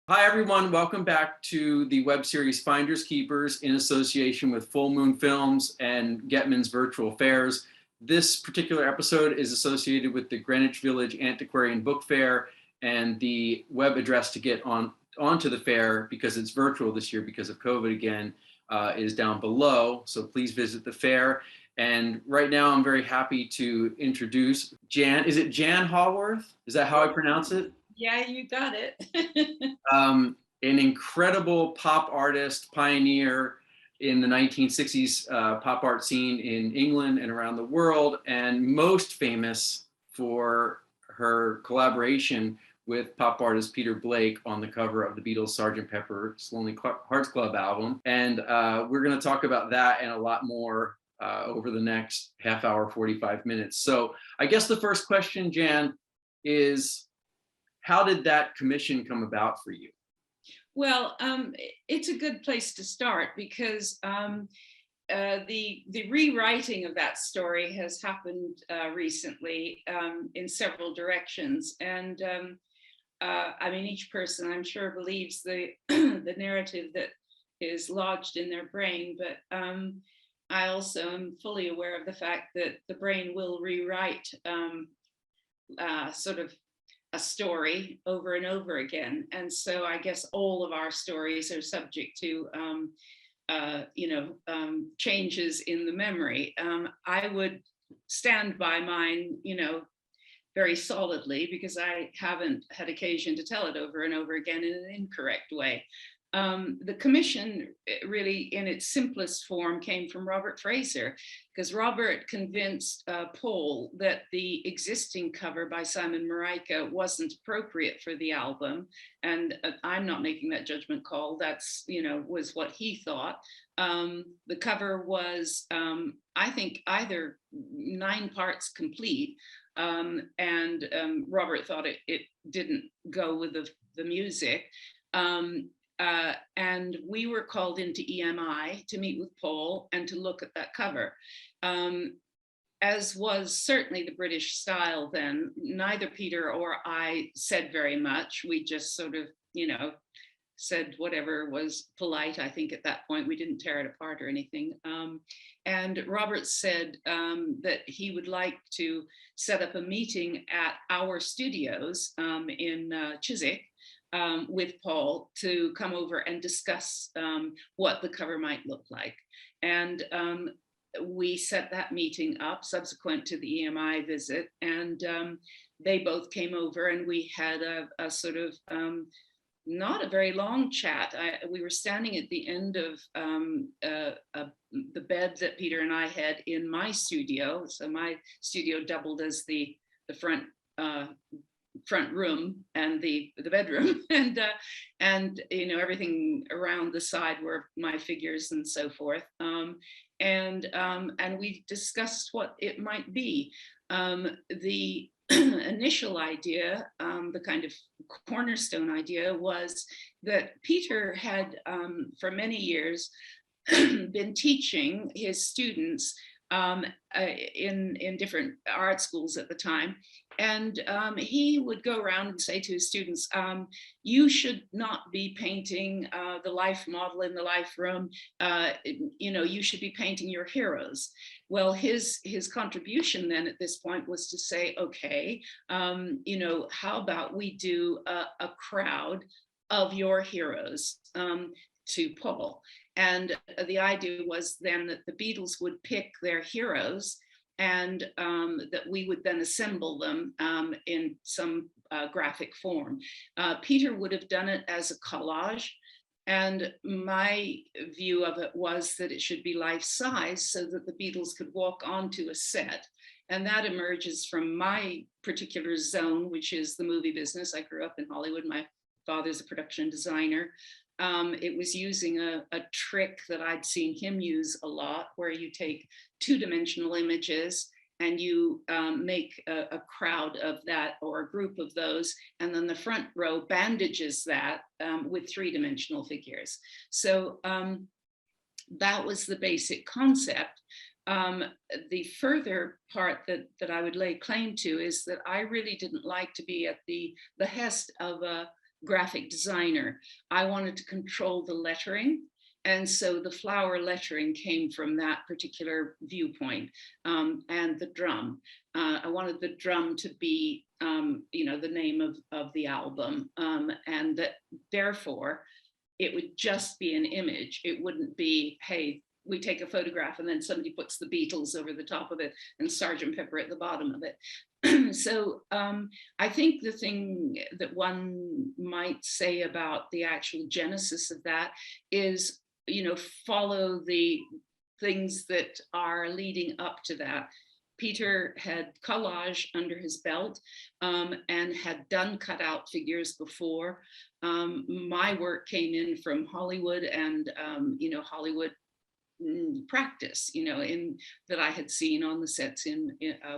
Hi, everyone. Welcome back to the web series Finders Keepers in association with Full Moon Films and Getman's Virtual Fairs. This particular episode is associated with the Greenwich Village Antiquarian Book Fair, and the web address to get onto the fair, because it's virtual this year because of COVID again, is down below. So please visit the fair. And right now I'm very happy to introduce Jann. Is it Jann Haworth? Is that how I pronounce it? Yeah, you got it. An incredible pop artist, pioneer in the 1960s pop art scene in England and around the world, and most famous for her collaboration with pop artist Peter Blake on the cover of the Beatles' Sgt. Pepper's Lonely Hearts Club album. And we're going to talk about that and a lot more over the next half hour, 45 minutes. So I guess the first question, Jann, is how did that commission come about for you? Well, it's a good place to start because the rewriting of that story has happened recently in several directions, and I mean, each person, I'm sure, believes the the narrative that is lodged in their brain, but I also am fully aware of the fact that the brain will rewrite sort of a story over and over again. And so I guess all of our stories are subject to, changes in the memory. I would stand by mine, very solidly, because I haven't had occasion to tell it over and over again in an incorrect way. The commission, really in its simplest form, came from Robert Fraser, because Robert convinced Paul that the existing cover by Simon Marika wasn't appropriate for the album. And I'm not making that judgment call. That's, was what he thought. The cover was, I think, either 9 parts complete, and Robert thought it didn't go with the music. And we were called into EMI to meet with Paul and to look at that cover. As was certainly the British style then, neither Peter or I said very much. We just sort of, said whatever was polite, I think, at that point. We didn't tear it apart or anything. And Robert said that he would like to set up a meeting at our studios in Chiswick, with Paul, to come over and discuss what the cover might look like. And we set that meeting up subsequent to the EMI visit, and they both came over, and we had a sort of not a very long chat. We were standing at the end of the bed that Peter and I had in my studio. So my studio doubled as the front room and the bedroom, and everything around the side were my figures and so forth, and we discussed what it might be. The initial idea, the kind of cornerstone idea, was that Peter had for many years been teaching his students in different art schools at the time. And he would go around and say to his students, you should not be painting the life model in the life room. You should be painting your heroes. Well, his contribution then at this point was to say, okay, how about we do a crowd of your heroes to Paul? And the idea was then that the Beatles would pick their heroes, and that we would then assemble them in some graphic form. Peter would have done it as a collage, and my view of it was that it should be life-size so that the Beatles could walk onto a set. And that emerges from my particular zone, which is the movie business. I grew up in Hollywood. My father's a production designer. It was using a trick that I'd seen him use a lot, where you take 2-dimensional images and you make a crowd of that, or a group of those, and then the front row bandages that with 3-dimensional figures. So that was the basic concept. The further part that I would lay claim to is that I really didn't like to be at the behest of graphic designer. I wanted to control the lettering. And so the flower lettering came from that particular viewpoint, and the drum. I wanted the drum to be, the name of the album, and that therefore it would just be an image. It wouldn't be, hey, we take a photograph and then somebody puts the Beatles over the top of it and Sgt. Pepper at the bottom of it. So I think the thing that one might say about the actual genesis of that is, follow the things that are leading up to that. Peter had collage under his belt, and had done cutout figures before. My work came in from Hollywood and, Hollywood practice, in that I had seen on the sets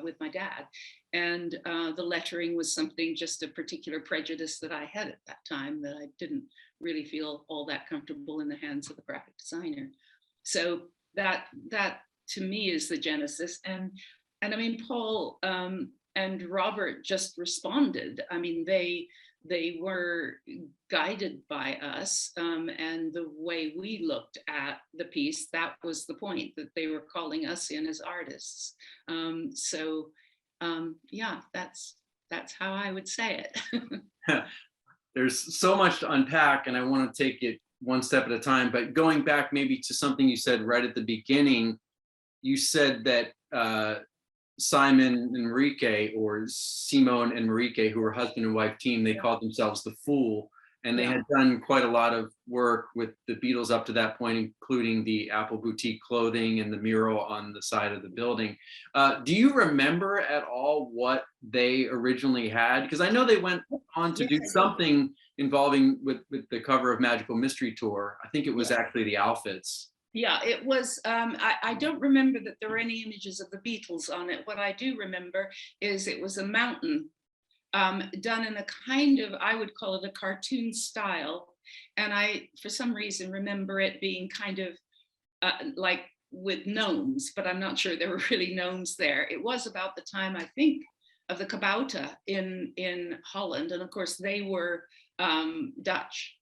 with my dad. And the lettering was something, just a particular prejudice that I had at that time, that I didn't really feel all that comfortable in the hands of the graphic designer. So that to me is the genesis. And I mean, Paul and Robert just responded. I mean, they were guided by us, and the way we looked at the piece, that was the point, that they were calling us in as artists. Yeah, that's how I would say it. There's so much to unpack, and I want to take it one step at a time. But going back maybe to something you said right at the beginning, you said that Simon and Enrique, or Simone and Enrique, who were husband and wife team, they called themselves the Fool. And they had done quite a lot of work with the Beatles up to that point, including the Apple Boutique clothing and the mural on the side of the building. Do you remember at all what they originally had? Because I know they went on to do something involving with the cover of Magical Mystery Tour. I think it was actually the outfits. Yeah, it was, I don't remember that there were any images of the Beatles on it. What I do remember is it was a mountain, done in a kind of, I would call it a cartoon style. And I, for some reason, remember it being kind of like with gnomes, but I'm not sure there were really gnomes there. It was about the time, I think, of the Kabouter in Holland. And of course, they were Dutch.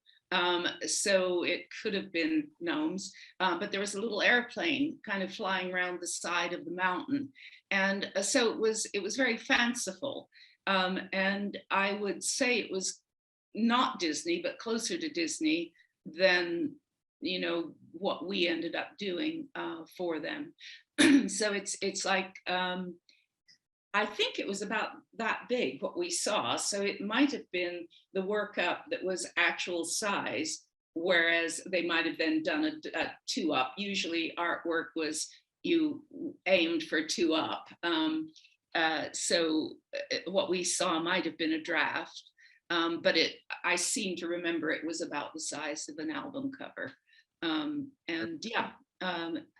So it could have been gnomes, but there was a little airplane kind of flying around the side of the mountain. And so it was very fanciful. And I would say it was not Disney, but closer to Disney than, what we ended up doing for them. So it's like, I think it was about that big, what we saw. So it might have been the workup that was actual size, whereas they might have then done a 2-up. Usually artwork was, you aimed for 2-up. So what we saw might have been a draft, but I seem to remember it was about the size of an album cover. And yeah,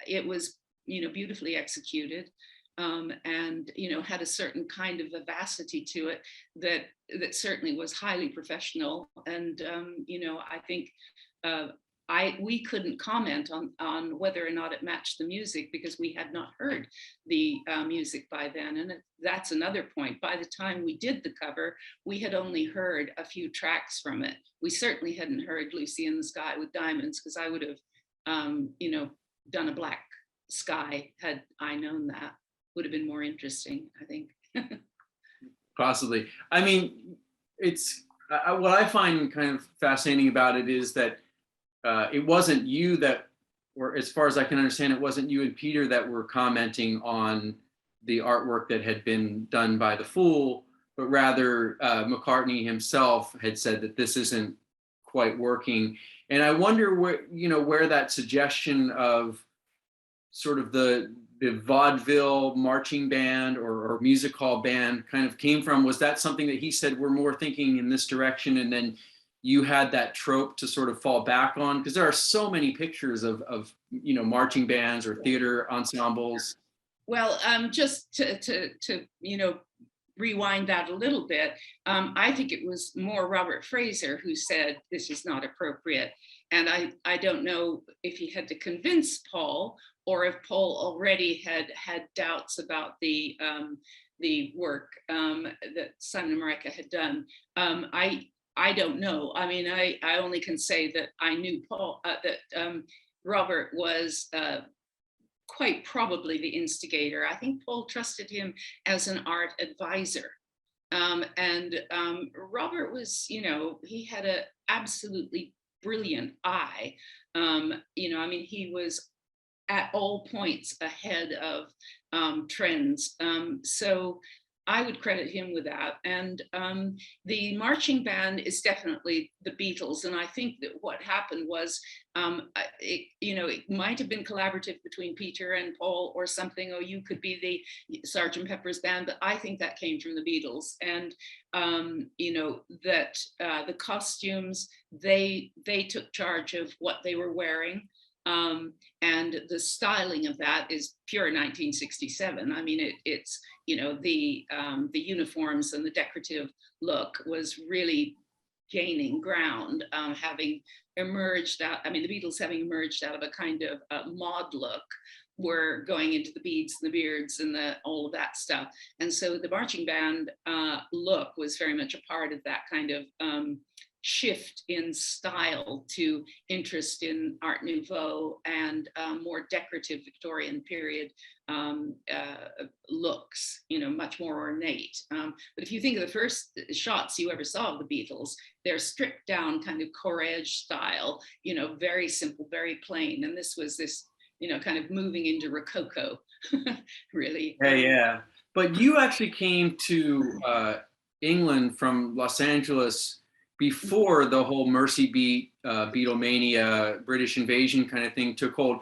it was, beautifully executed. And had a certain kind of vivacity to it that certainly was highly professional. And I think we couldn't comment on whether or not it matched the music, because we had not heard the music by then. And that's another point. By the time we did the cover, we had only heard a few tracks from it. We certainly hadn't heard Lucy in the Sky with Diamonds, because I would have done a black sky had I known that. Would have been more interesting, I think. Possibly. I mean, it's what I find kind of fascinating about it is that it wasn't you that, or as far as I can understand, it wasn't you and Peter that were commenting on the artwork that had been done by the Fool, but rather McCartney himself had said that this isn't quite working. And I wonder where that suggestion of sort of the vaudeville marching band or music hall band kind of came from. Was that something that he said, we're more thinking in this direction, and then you had that trope to sort of fall back on? Because there are so many pictures of marching bands or theater ensembles. Well, just to rewind that a little bit, I think it was more Robert Fraser who said this is not appropriate. And I don't know if he had to convince Paul, or if Paul already had doubts about the work that Simon and Marika had done. I don't know. I mean, I only can say that I knew Paul, Robert was quite probably the instigator. I think Paul trusted him as an art advisor. And Robert was, he had an absolutely brilliant eye. I mean, he was at all points ahead of trends. So I would credit him with that. And the marching band is definitely the Beatles. And I think that what happened was, it might have been collaborative between Peter and Paul or something, or you could be the Sgt. Pepper's band, but I think that came from the Beatles. And, that the costumes, they took charge of what they were wearing. And the styling of that is pure 1967. I mean, it's the uniforms and the decorative look was really gaining ground, having emerged out. I mean, the Beatles having emerged out of a kind of mod look, were going into the beads and the beards and all of that stuff. And so the marching band look was very much a part of that kind of shift in style to interest in Art Nouveau and more decorative Victorian period looks, much more ornate. But if you think of the first shots you ever saw of the Beatles, they're stripped down kind of Corrège style, very simple, very plain. And this was this, kind of moving into Rococo, really. Yeah. But you actually came to England from Los Angeles before the whole Mercy Beat, Beatlemania, British invasion kind of thing took hold.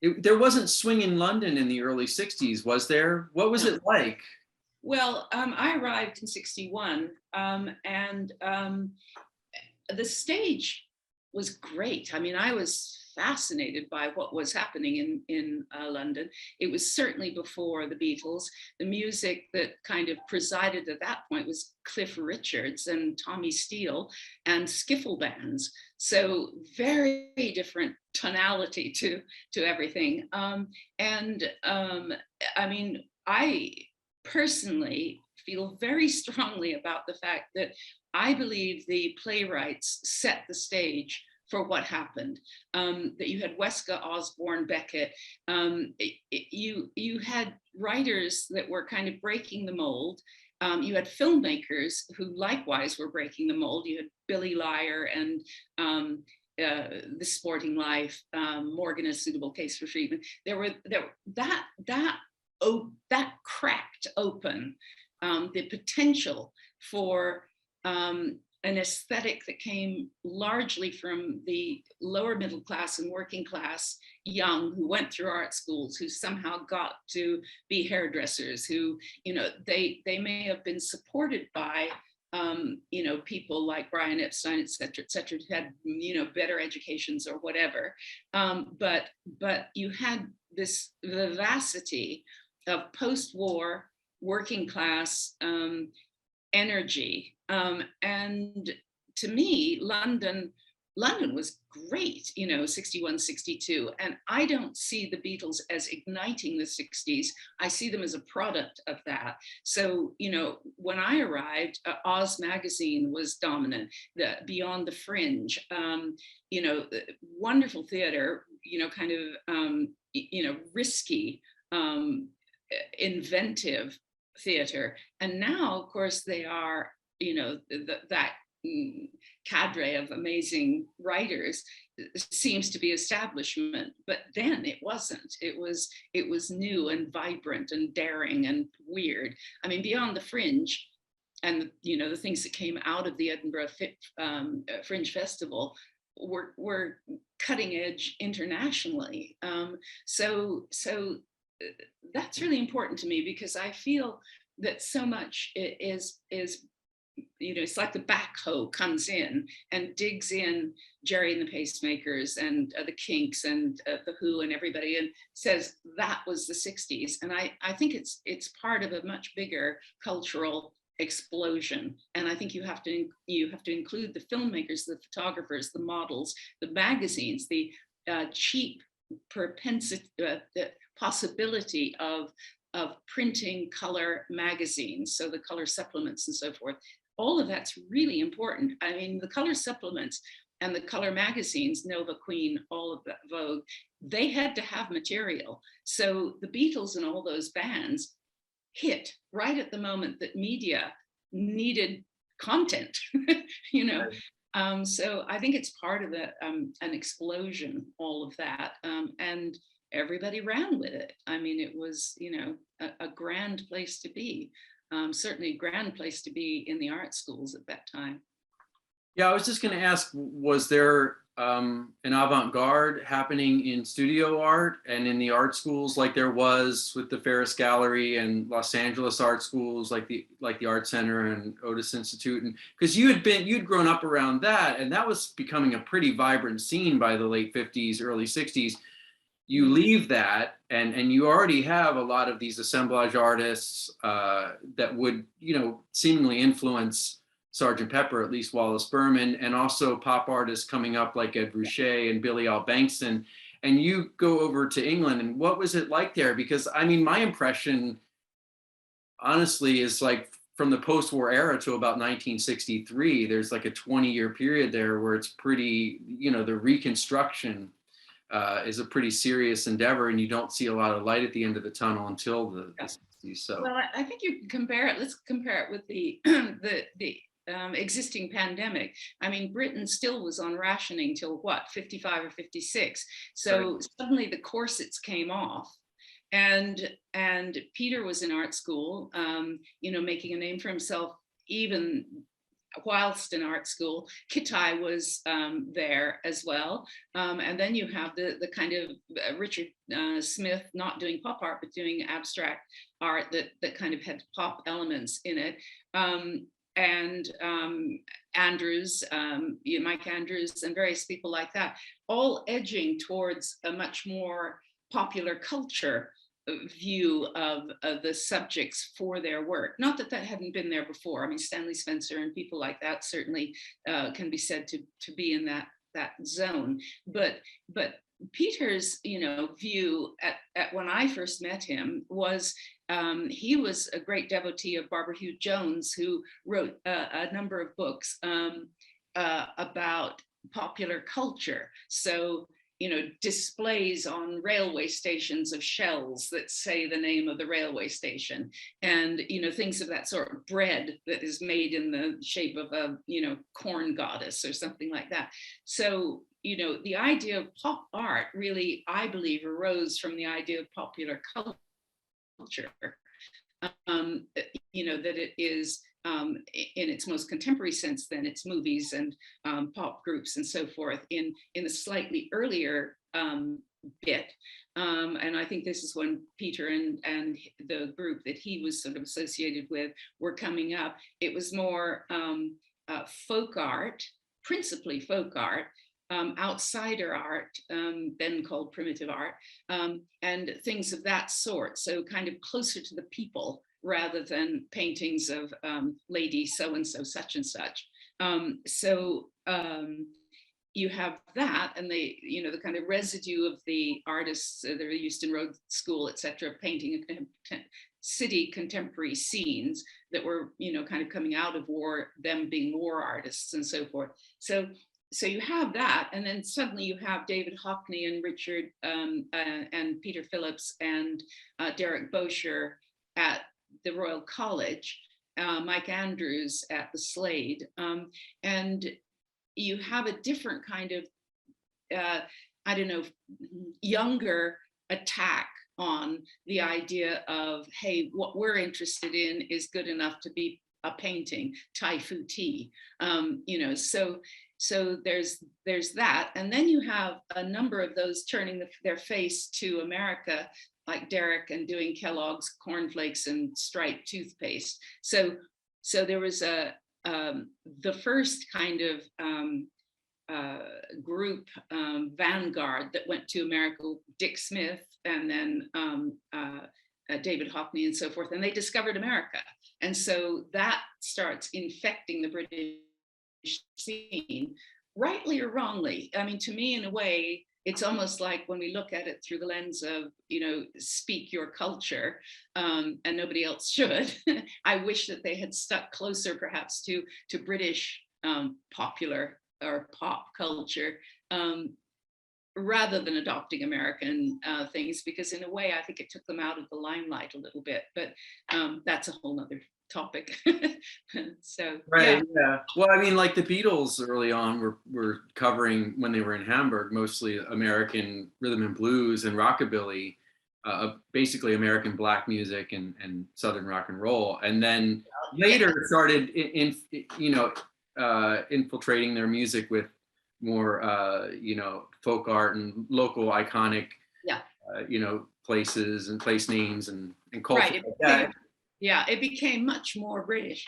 There wasn't swing in London in the early 60s, was there? What was it like? Well, I arrived in 61, and the stage was great. I mean, I was fascinated by what was happening in London. It was certainly before the Beatles. The music that kind of presided at that point was Cliff Richards and Tommy Steele and skiffle bands. So very different tonality to everything. I mean, I personally feel very strongly about the fact that I believe the playwrights set the stage for what happened. That you had Weska, Osborne, Beckett. You had writers that were kind of breaking the mold. You had filmmakers who likewise were breaking the mold. You had Billy Liar and The Sporting Life, Morgan: A Suitable Case for Treatment. That cracked open the potential for an aesthetic that came largely from the lower middle class and working class young who went through art schools, who somehow got to be hairdressers, who, they may have been supported by, people like Brian Epstein, et cetera, who had, better educations or whatever. But you had this vivacity of post-war working class energy. And to me, London was great, 61, 62. And I don't see the Beatles as igniting the 60s. I see them as a product of that. So, when I arrived, Oz magazine was dominant, Beyond the Fringe, wonderful theater, kind of, risky, inventive theater. And now, of course, they are, that cadre of amazing writers seems to be establishment, but then it wasn't. It was new and vibrant and daring and weird. I mean, Beyond the Fringe and the things that came out of the Edinburgh Fringe Festival were cutting edge internationally. So that's really important to me, because I feel that so much is it's like the backhoe comes in and digs in Jerry and the Pacemakers and the Kinks and the Who and everybody, and says that was the 60s. And I think it's part of a much bigger cultural explosion. And I think you have to include the filmmakers, the photographers, the models, the magazines, the cheap propensity, the possibility of printing color magazines, so the color supplements and so forth. all of that's really important. I mean, the color supplements and the color magazines, Nova, Queen, all of that, Vogue, they had to have material. So the Beatles and all those bands hit right at the moment that media needed content, you know. So I think it's part of an explosion, all of that, and everybody ran with it. I mean, it was, you know, a grand place to be. Certainly a grand place to be in the art schools at that time. Yeah, I was just going to ask, was there an avant-garde happening in studio art and in the art schools like there was with the Ferris Gallery and Los Angeles art schools like the Art Center and Otis Institute? And because you'd grown up around that, and that was becoming a pretty vibrant scene by the late 50s, early 60s. You leave that, and you already have a lot of these assemblage artists that would, you know, seemingly influence Sgt. Pepper, at least Wallace Berman, and also pop artists coming up like Ed Ruscha and Billy Al Bankston. And you go over to England, and what was it like there? Because I mean, my impression, honestly, is like from the post-war era to about 1963, there's like a 20-year period there where it's pretty, you know, the reconstruction is a pretty serious endeavor, and you don't see a lot of light at the end of the tunnel until the 60s. So, well, I think you can compare it. Let's compare it with the the existing pandemic. I mean, Britain still was on rationing till what, 55 or 56. So right. suddenly the corsets came off. And Peter was in art school, you know, making a name for himself even whilst in art school. Kitai was there as well. And then you have the kind of Richard Smith not doing pop art, but doing abstract art that kind of had pop elements in it. And Andrews, Mike Andrews, and various people like that, all edging towards a much more popular culture view of the subjects for their work. Not that that hadn't been there before. I mean, Stanley Spencer and people like that certainly can be said to be in that zone. But Peter's, you know, view at when I first met him was he was a great devotee of Barbara Hugh Jones, who wrote a number of books about popular culture. So, you know, displays on railway stations of shells that say the name of the railway station, and, you know, things of that sort. Bread that is made in the shape of a, you know, corn goddess or something like that. So, you know, the idea of pop art really, I believe, arose from the idea of popular culture. You know, that it is in its most contemporary sense, then it's movies and pop groups and so forth in a slightly earlier bit. And I think this is when Peter and the group that he was sort of associated with were coming up. It was more folk art, principally folk art, outsider art, then called primitive art, and things of that sort. So kind of closer to the people rather than paintings of lady so-and-so, such and such. So you have that, and they, you know, the kind of residue of the artists that are Euston Road School, etc., painting city contemporary scenes that were, you know, kind of coming out of war, them being war artists and so forth. So you have that, and then suddenly you have David Hockney and Richard and Peter Phillips and Derek Bosher at the Royal College, Mike Andrews at the Slade, and you have a different kind of, I don't know, younger attack on the idea of, hey, what we're interested in is good enough to be a painting, Tai Fu Tea, you know, so there's that. And then you have a number of those turning their face to America, like Derek, and doing Kellogg's cornflakes and striped toothpaste. So there was the first kind of group, vanguard, that went to America, Dick Smith and then David Hockney and so forth, and they discovered America. And so that starts infecting the British scene, rightly or wrongly. I mean, to me, in a way, it's almost like when we look at it through the lens of, speak your culture, and nobody else should. I wish that they had stuck closer perhaps to British popular or pop culture, rather than adopting American things, because in a way I think it took them out of the limelight a little bit, but that's a whole nother topic. So Right. Yeah. Well, I mean, like the Beatles early on were covering, when they were in Hamburg, mostly American rhythm and blues and rockabilly, basically American black music and Southern rock and roll. And then later started infiltrating their music with more, folk art and local iconic, yeah. Places and place names and culture Right. like that. Yeah, it became much more British,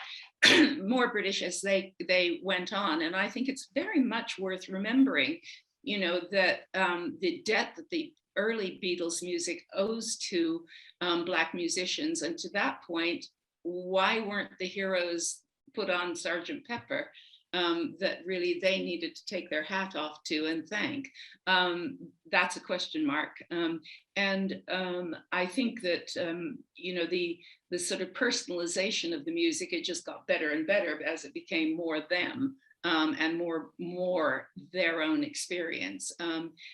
more British as they went on, and I think it's very much worth remembering, that the debt that the early Beatles music owes to Black musicians, and to that point, why weren't the heroes put on Sergeant Pepper? That really they needed to take their hat off to and thank. That's a question mark. And I think that, the sort of personalization of the music, it just got better and better as it became more them, and more their own experience.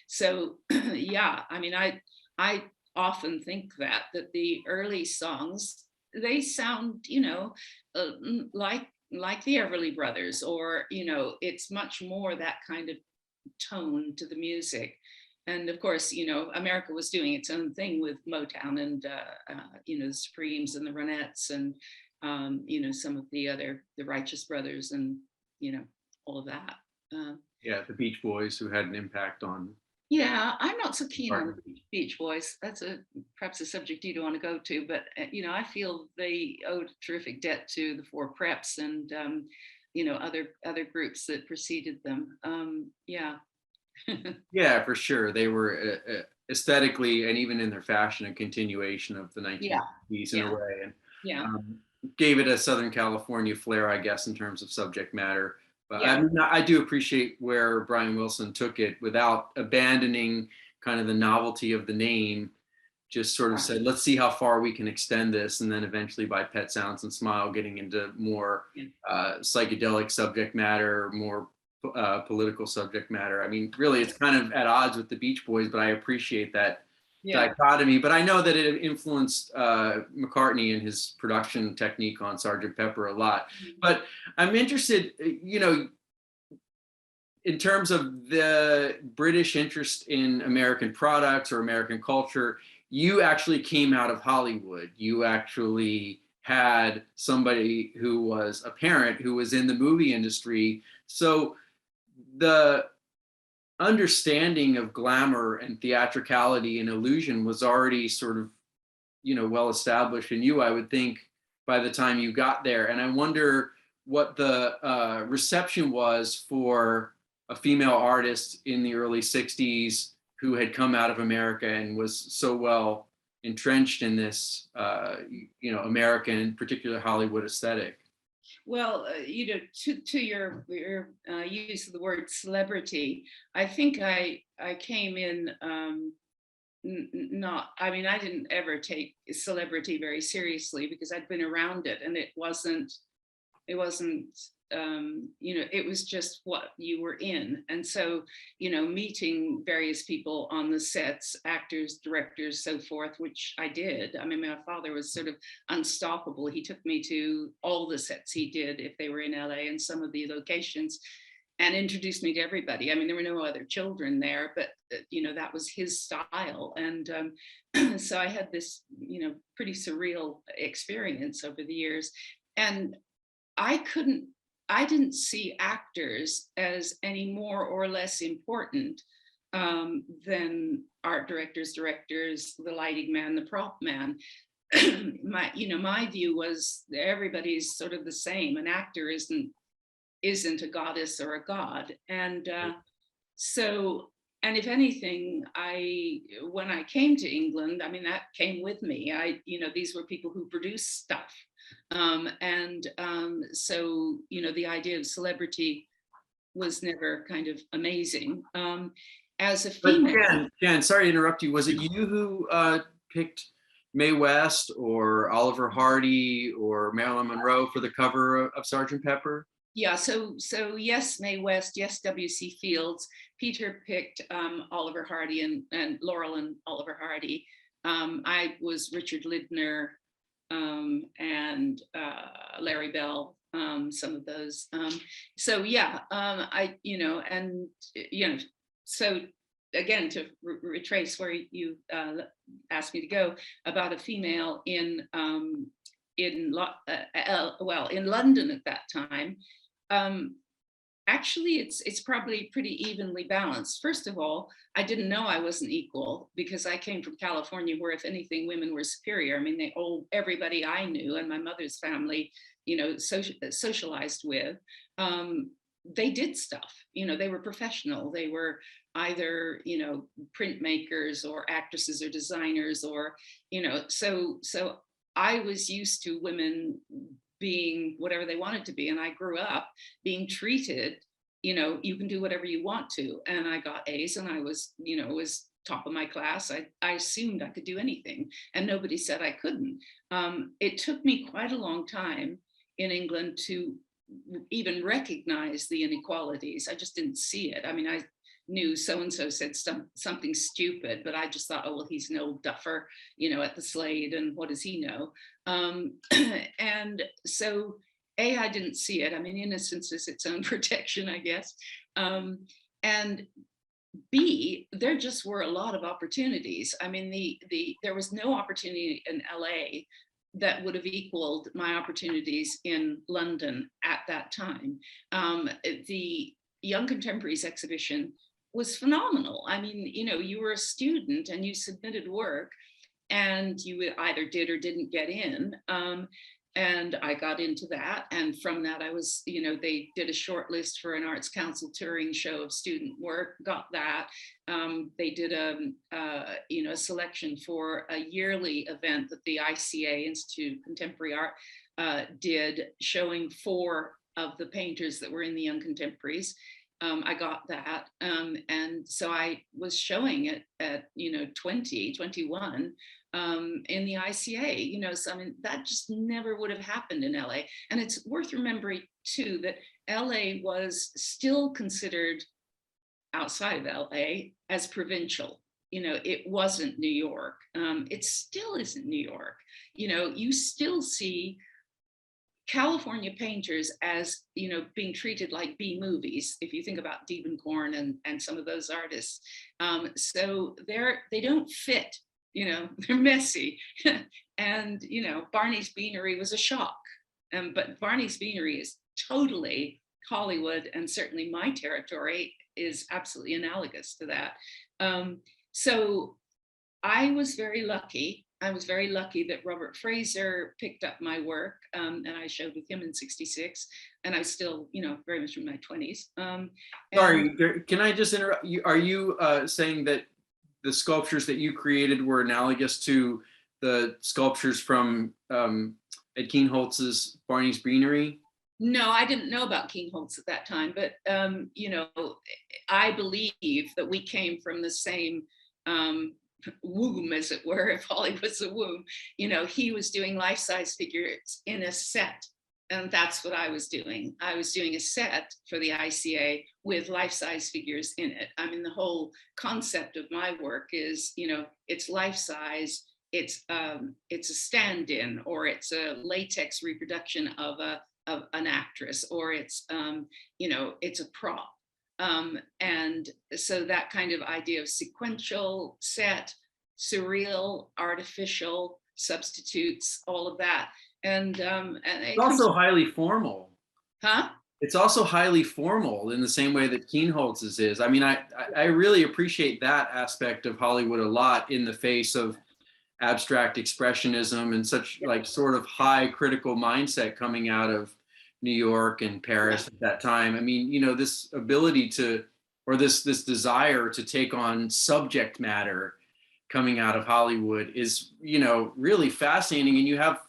So yeah, I mean, I often think that the early songs, they sound, like the Everly Brothers, or it's much more that kind of tone to the music. And of course, America was doing its own thing with Motown and the Supremes and the Ronettes and some of the Righteous Brothers and all of that. Yeah, the Beach Boys, who had an impact on. Yeah, I'm not so keen on the Beach Boys. That's perhaps a subject you don't want to go to, but I feel they owed a terrific debt to the Four Preps and other groups that preceded them. Yeah. Yeah, for sure. They were aesthetically and even in their fashion a continuation of the 1950s in a way, and gave it a Southern California flair, I guess, in terms of subject matter. But I mean, I do appreciate where Brian Wilson took it without abandoning kind of the novelty of the name. Just sort of said, let's see how far we can extend this, and then eventually by Pet Sounds and Smile, getting into more psychedelic subject matter, more political subject matter. I mean, really, it's kind of at odds with the Beach Boys, but I appreciate that dichotomy. But I know that it influenced McCartney and his production technique on Sgt. Pepper a lot. But I'm interested, in terms of the British interest in American products or American culture. You actually came out of Hollywood. You actually had somebody who was a parent who was in the movie industry. So the understanding of glamour and theatricality and illusion was already sort of, well established in you, I would think, by the time you got there. And I wonder what the reception was for a female artist in the early 60s who had come out of America and was so well entrenched in this, American, in particular Hollywood aesthetic. Well, to your use of the word celebrity, I think I came in not. I mean, I didn't ever take celebrity very seriously because I'd been around it, and it wasn't. It was just what you were in. And so, meeting various people on the sets, actors, directors, so forth, which I did. I mean, my father was sort of unstoppable. He took me to all the sets he did if they were in LA and some of the locations, and introduced me to everybody. I mean, there were no other children there, but that was his style. And so I had this, pretty surreal experience over the years. And I didn't see actors as any more or less important than art directors, the lighting man, the prop man. My view was everybody's sort of the same. An actor isn't a goddess or a god. And and if anything, when I came to England, I mean, that came with me. These were people who produced stuff. So, the idea of celebrity was never kind of amazing. as a But female. Jan, sorry to interrupt you. Was it you who picked Mae West or Oliver Hardy or Marilyn Monroe for the cover of Sergeant Pepper? Yeah, so yes, Mae West, yes, W.C. Fields. Peter picked Oliver Hardy and Laurel and Oliver Hardy. I was Richard Lindner and Larry Bell, some of those. So yeah, I, and so again, to retrace where you asked me to go about a female in London at that time. Actually, it's probably pretty evenly balanced. First of all, I didn't know I wasn't equal because I came from California, where if anything, women were superior. I mean, everybody I knew and my mother's family, socialized with, they did stuff. They were professional. They were either printmakers or actresses or designers or so I was used to women being whatever they wanted to be. And I grew up being treated, you can do whatever you want to. And I got A's and I was top of my class. I assumed I could do anything and nobody said I couldn't. It took me quite a long time in England to even recognize the inequalities. I just didn't see it. I mean, I knew so-and-so said something stupid, but I just thought, oh, well, he's an old duffer, at the Slade, and what does he know? And so, I didn't see it. I mean, innocence is its own protection, I guess. And B, there just were a lot of opportunities. I mean, there was no opportunity in LA that would have equaled my opportunities in London at that time. The Young Contemporaries exhibition was phenomenal. I mean, you were a student and you submitted work and you either did or didn't get in. And I got into that. And from that, I was, they did a short list for an Arts Council touring show of student work, got that. They did a selection for a yearly event that the ICA, Institute of Contemporary Art, did, showing 4 of the painters that were in the Young Contemporaries. I got that. And so I was showing it at, 20, 21 in the ICA, so I mean, that just never would have happened in LA. And it's worth remembering too, that LA was still considered outside of LA as provincial. It wasn't New York. It still isn't New York. You still see California painters as being treated like B movies. If you think about Diebenkorn and some of those artists, so they don't fit. They're messy, and Barney's Beanery was a shock. But Barney's Beanery is totally Hollywood, and certainly my territory is absolutely analogous to that. So I was very lucky. I was very lucky that Robert Fraser picked up my work, and I showed with him in '66, and I was still, very much in my 20s. Sorry, can I just interrupt you? Are you saying that the sculptures that you created were analogous to the sculptures from Ed Kienholz's Barney's Beanery? No, I didn't know about Kienholz at that time, but I believe that we came from the same womb, as it were, if Hollywood's a womb. He was doing life-size figures in a set, and that's what I was doing. I was doing a set for the ICA with life-size figures in it. I mean, the whole concept of my work is, it's life-size, it's a stand-in, or it's a latex reproduction of an actress, or it's it's a prop. And so that kind of idea of sequential, set, surreal, artificial substitutes, all of that. And it's also highly formal. Huh? It's also highly formal in the same way that Kienholz's is. I mean, I really appreciate that aspect of Hollywood a lot in the face of abstract expressionism and such sort of high critical mindset coming out of New York and Paris at that time. I mean, this ability to, or this desire to take on subject matter coming out of Hollywood is, really fascinating. And you have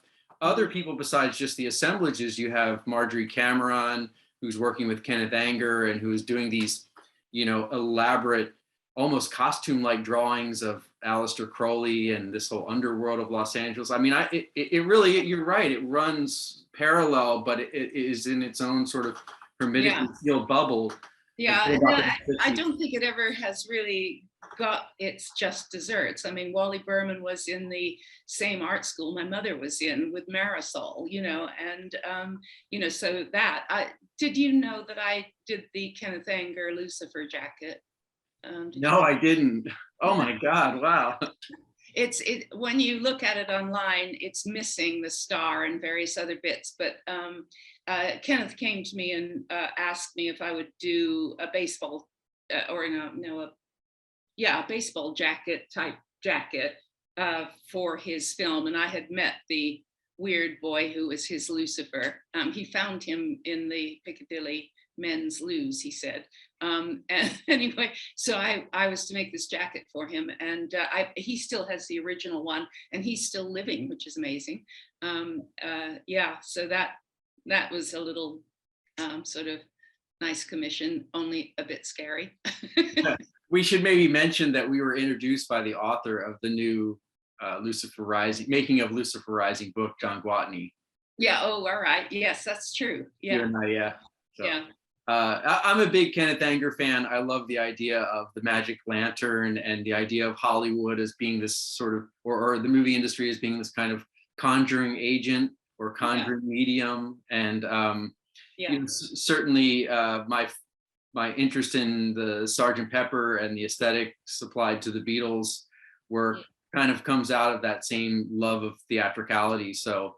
other people besides just the assemblages. You have Marjorie Cameron, who's working with Kenneth Anger and who is doing these, elaborate almost costume-like drawings of Aleister Crowley and this whole underworld of Los Angeles. I mean, it really, you're right, it runs parallel, but it is in its own sort of hermetically Yeah. sealed bubble. Yeah, no, I don't think it ever has really got its just desserts. I mean, Wally Berman was in the same art school my mother was in with Marisol, and so that did you know that I did the Kenneth Anger Lucifer jacket? Did you No, know? I didn't. Oh my God! Wow. When you look at it online, it's missing the star and various other bits. But Kenneth came to me and asked me if I would do a baseball a baseball jacket for his film. And I had met the weird boy who was his Lucifer. He found him in the Piccadilly men's loos, he said. And anyway, so I was to make this jacket for him, and he still has the original one, and he's still living, which is amazing. So that was a little sort of nice commission, only a bit scary. We should maybe mention that we were introduced by the author of the new Lucifer Rising, Making of Lucifer Rising book, John Gwatney. Yeah. Oh, all right. Yes, that's true. Yeah. Yeah. So, yeah. I'm a big Kenneth Anger fan. I love the idea of the magic lantern and the idea of Hollywood as being this sort of, or the movie industry as being this kind of conjuring agent or conjuring medium. And certainly my interest in the Sgt. Pepper and the aesthetic supplied to the Beatles work kind of comes out of that same love of theatricality. So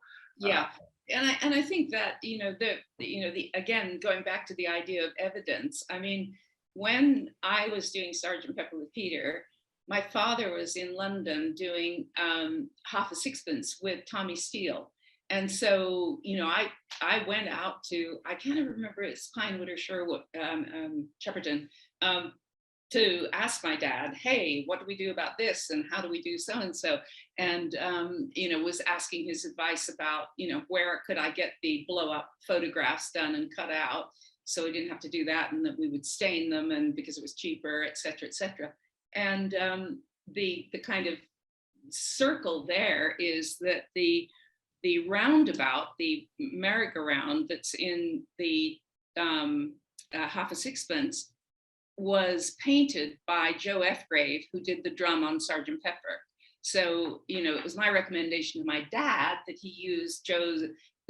and I think that again, going back to the idea of evidence. I mean, when I was doing Sgt. Pepper with Peter, my father was in London doing Half a Sixpence with Tommy Steele. And so, I went out to, I can't even remember it's Pinewood or Sherwood, Shepperton, to ask my dad, hey, what do we do about this? And how do we do so-and-so? And, was asking his advice about, where could I get the blow up photographs done and cut out so we didn't have to do that, and that we would stain them, and because it was cheaper, et cetera, et cetera. And the kind of circle there is that the roundabout, the merry-go-round that's in the Half a Sixpence, was painted by Joe F. who did the drum on Sgt. Pepper. So, it was my recommendation to my dad that he used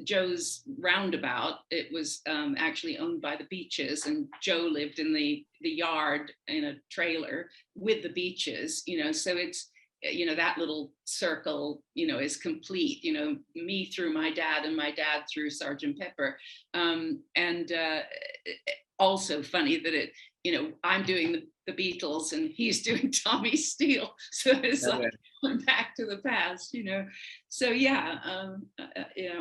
Joe's roundabout. It was actually owned by the Beaches, and Joe lived in the yard in a trailer with the Beaches, so it's, that little circle, is complete, me through my dad and my dad through Sgt. Pepper. And also funny that I'm doing the Beatles and he's doing Tommy Steele. So it's like going back to the past, So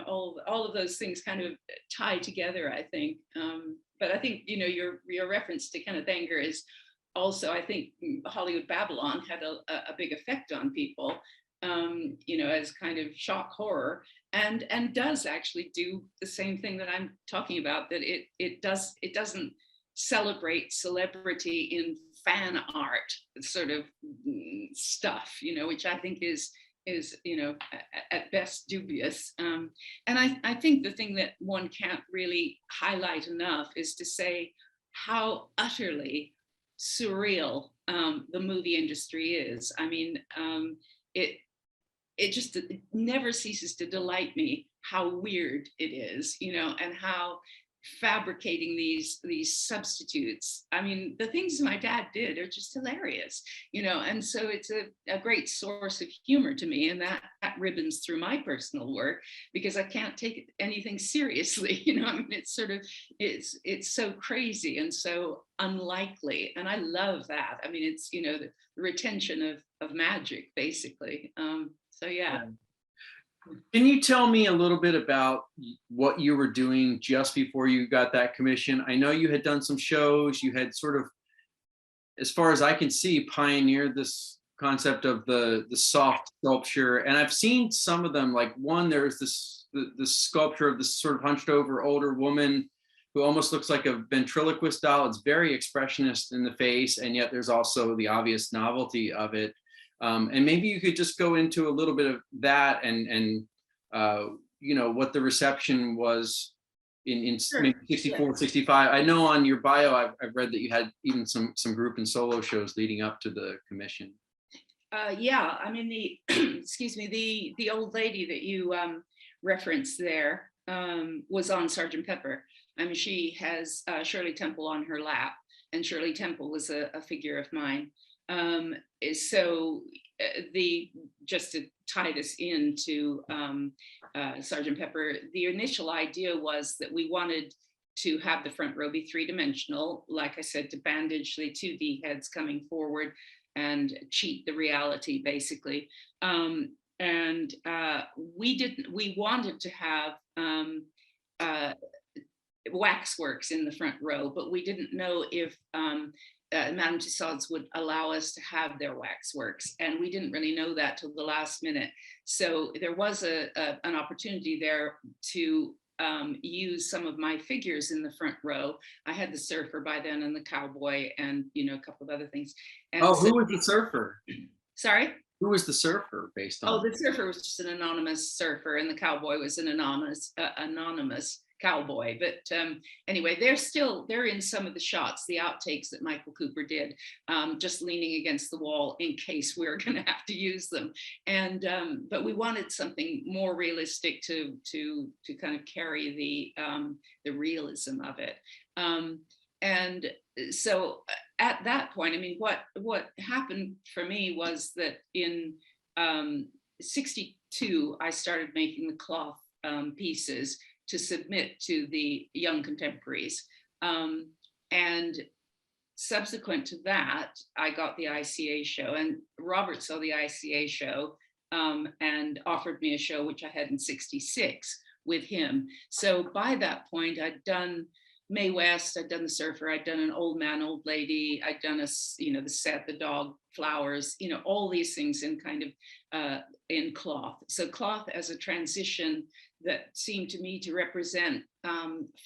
all of those things kind of tie together, I think. But I think, your reference to Kenneth Anger is also, I think Hollywood Babylon had a big effect on people, as kind of shock horror, and does actually do the same thing that I'm talking about, that it doesn't celebrate celebrity in fan art sort of stuff, which I think is at best dubious. And I think the thing that one can't really highlight enough is to say how utterly surreal the movie industry is. I mean, it just never ceases to delight me how weird it is, and how fabricating these substitutes. I mean, the things my dad did are just hilarious, and so it's a great source of humor to me, and that ribbons through my personal work, because I can't take anything seriously. I mean, it's sort of, it's so crazy and so unlikely, and I love that. I mean, it's the retention of magic, basically. So yeah. Can you tell me a little bit about what you were doing just before you got that commission? I know you had done some shows. You had sort of, as far as I can see, pioneered this concept of the soft sculpture. And I've seen some of them, like one, there's this sculpture of this sort of hunched over older woman who almost looks like a ventriloquist doll. It's very expressionist in the face, and yet there's also the obvious novelty of it. And maybe you could just go into a little bit of that and you know, what the reception was in Sure. maybe 64, 65. I know on your bio, I've read that you had even some group and solo shows leading up to the commission. Yeah, I mean excuse me, the old lady that you referenced there was on Sergeant Pepper. I mean, she has Shirley Temple on her lap, and Shirley Temple was a figure of mine. So just to tie this into Sergeant Pepper, the initial idea was that we wanted to have the front row be three-dimensional, like I said, to bandage the 2D heads coming forward and cheat the reality, basically. We wanted to have waxworks in the front row, but we didn't know if Madame Tussauds would allow us to have their waxworks, and we didn't really know that till the last minute. So there was an opportunity there to use some of my figures in the front row. I had the surfer by then, and the cowboy, and a couple of other things. And oh, who was the surfer? Sorry? Who was the surfer based on? Oh, the surfer was just an anonymous surfer, and the cowboy was an anonymous cowboy. But anyway, they're in some of the shots, the outtakes that Michael Cooper did, just leaning against the wall in case we were going to have to use them. And but we wanted something more realistic to kind of carry the realism of it. And so at that point, I mean, what happened for me was that in 62, I started making the cloth pieces to submit to the young contemporaries. And subsequent to that, I got the ICA show, and Robert saw the ICA show and offered me a show, which I had in 66 with him. So by that point, I'd done Mae West, I'd done the surfer, I'd done an old man, old lady, I'd done the set, the dog, flowers, all these things in kind of in cloth. So cloth as a transition that seemed to me to represent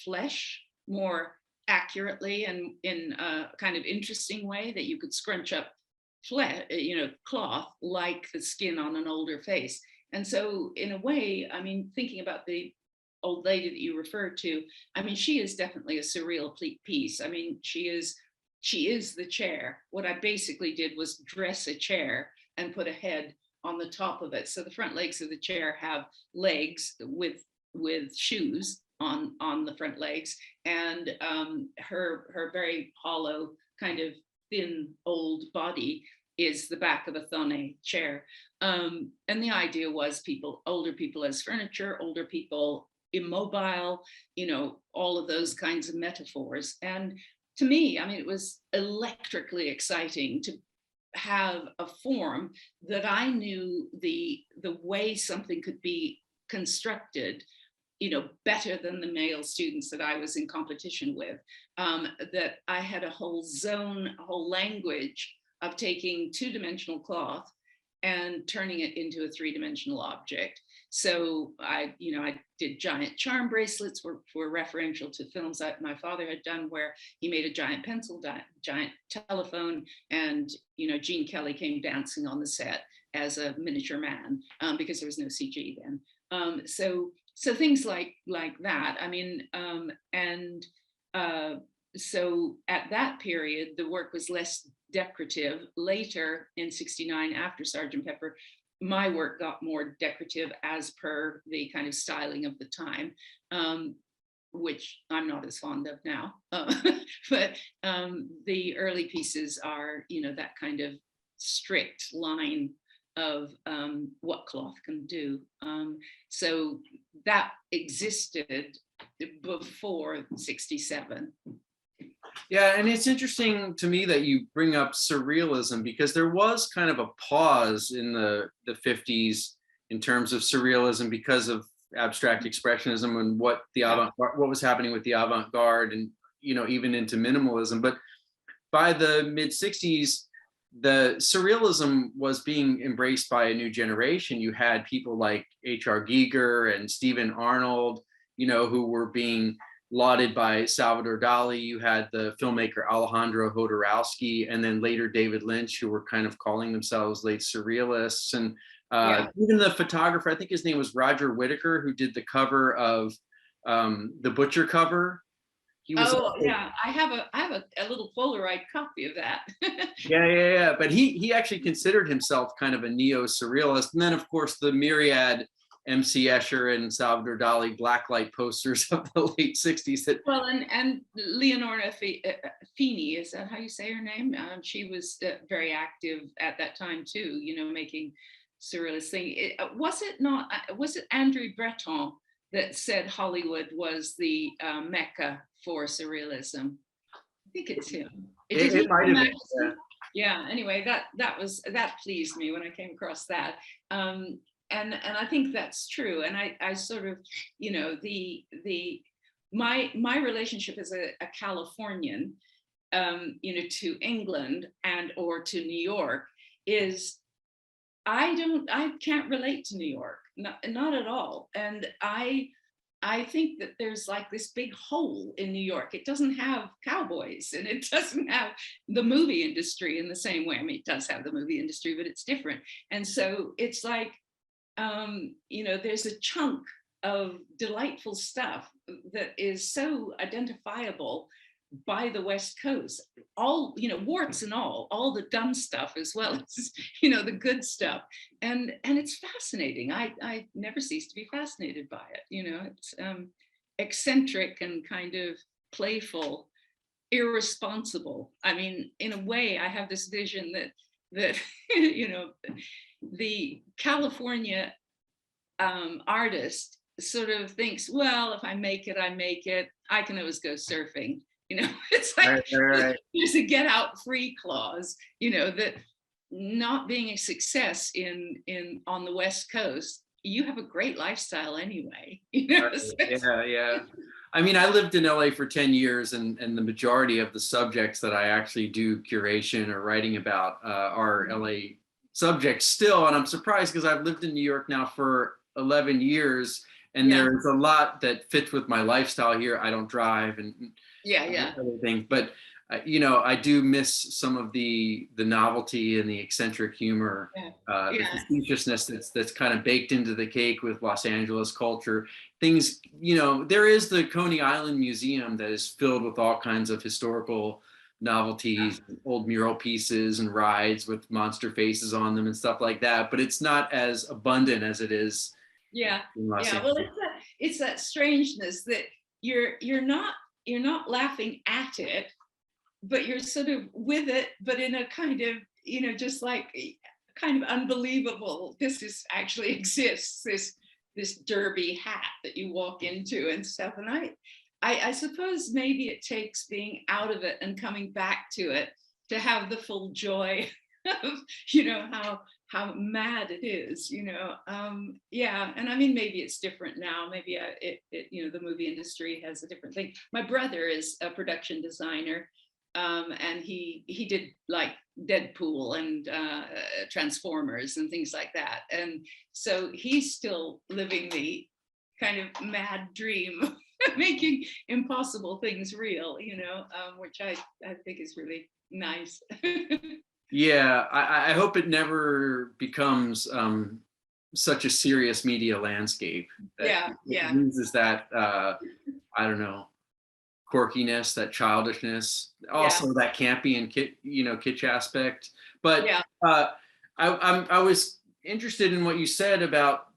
flesh more accurately and in a kind of interesting way, that you could scrunch up cloth like the skin on an older face. And so in a way, I mean, thinking about the old lady that you referred to, I mean, she is definitely a surreal piece. I mean, she is the chair. What I basically did was dress a chair and put a head on the top of it. So the front legs of the chair have legs with shoes on the front legs, and her very hollow, kind of thin old body is the back of a thonnet chair. And the idea was older people as furniture, older people immobile, all of those kinds of metaphors. And to me, I mean, it was electrically exciting to have a form that I knew the way something could be constructed, better than the male students that I was in competition with, that I had a whole language of taking two-dimensional cloth and turning it into a three-dimensional object. So I did giant charm bracelets were referential to films that my father had done, where he made a giant pencil, giant telephone, and Gene Kelly came dancing on the set as a miniature man, because there was no CG then. So things like that. I mean, so at that period, the work was less decorative. Later in 69, after Sergeant Pepper, my work got more decorative as per the kind of styling of the time, which I'm not as fond of now. But the early pieces are, that kind of strict line of what cloth can do. So that existed before 67. Yeah, and it's interesting to me that you bring up surrealism, because there was kind of a pause in the 50s in terms of surrealism because of abstract expressionism and what was happening with the avant-garde, and even into minimalism. But by the mid 60s, the surrealism was being embraced by a new generation. You had people like H.R. Giger and Stephen Arnold, who were being lauded by Salvador Dali. You had the filmmaker Alejandro Jodorowsky, and then later David Lynch, who were kind of calling themselves late surrealists. And Yeah. even the photographer, I think his name was Roger Whittaker, who did the cover of the Butcher cover. He was Oh yeah, I have a little Polaroid copy of that. yeah. But he actually considered himself kind of a neo-surrealist. And then of course the myriad MC Escher and Salvador Dali blacklight posters of the late 60s that Well, and Leonora Fini, is that how you say her name? She was very active at that time too, you know, making surrealist thing. Was it not, was it Andrew Breton that said Hollywood was the Mecca for surrealism? I think it's him. Did he it might come have out? been. Yeah, anyway, that pleased me when I came across that. And I think that's true. And I sort of, you know, my relationship as a Californian, you know, to England and or to New York is I can't relate to New York, not at all. And I think that there's like this big hole in New York. It doesn't have cowboys and it doesn't have the movie industry in the same way. I mean, it does have the movie industry, but it's different. And so it's like, you know, there's a chunk of delightful stuff that is so identifiable by the West Coast, all, you know, warts and all the dumb stuff as well as, you know, the good stuff. And it's fascinating. I never cease to be fascinated by it. You know, it's eccentric and kind of playful, irresponsible. I mean, in a way, I have this vision that you know, the California artist sort of thinks, well, if I make it, I make it. I can always go surfing. You know, it's like Right. there's a get out free clause. You know, that not being a success in on the West Coast, you have a great lifestyle anyway. You know, Yeah. I mean, I lived in LA for 10 years, and the majority of the subjects that I actually do curation or writing about are LA subjects still. And I'm surprised because I've lived in New York now for 11 years, and Yeah. there's a lot that fits with my lifestyle here. I don't drive and Yeah. everything, but you know, I do miss some of the novelty and the eccentric humor, the facetiousness that's kind of baked into the cake with Los Angeles culture. Things, you know, there is the Coney Island Museum that is filled with all kinds of historical novelties, old mural pieces and rides with monster faces on them and stuff like that. But it's not as abundant as it is Yeah. in Los Well, Angeles. it's that strangeness that you're not laughing at it, but you're sort of with it, but in a kind of, you know, just like kind of unbelievable. This is actually exists, this derby hat that you walk into and stuff. And I suppose maybe it takes being out of it and coming back to it to have the full joy of, you know, how mad it is, you know. Yeah, and I mean, maybe it's different now. Maybe you know, the movie industry has a different thing. My brother is a production designer, and he did like Deadpool and Transformers and things like that. And so he's still living the kind of mad dream of making impossible things real, you know, which I think is really nice. Yeah, I hope it never becomes such a serious media landscape that it loses that I don't know, quirkiness, that childishness, also that campy and kitsch aspect. But I was interested in what you said about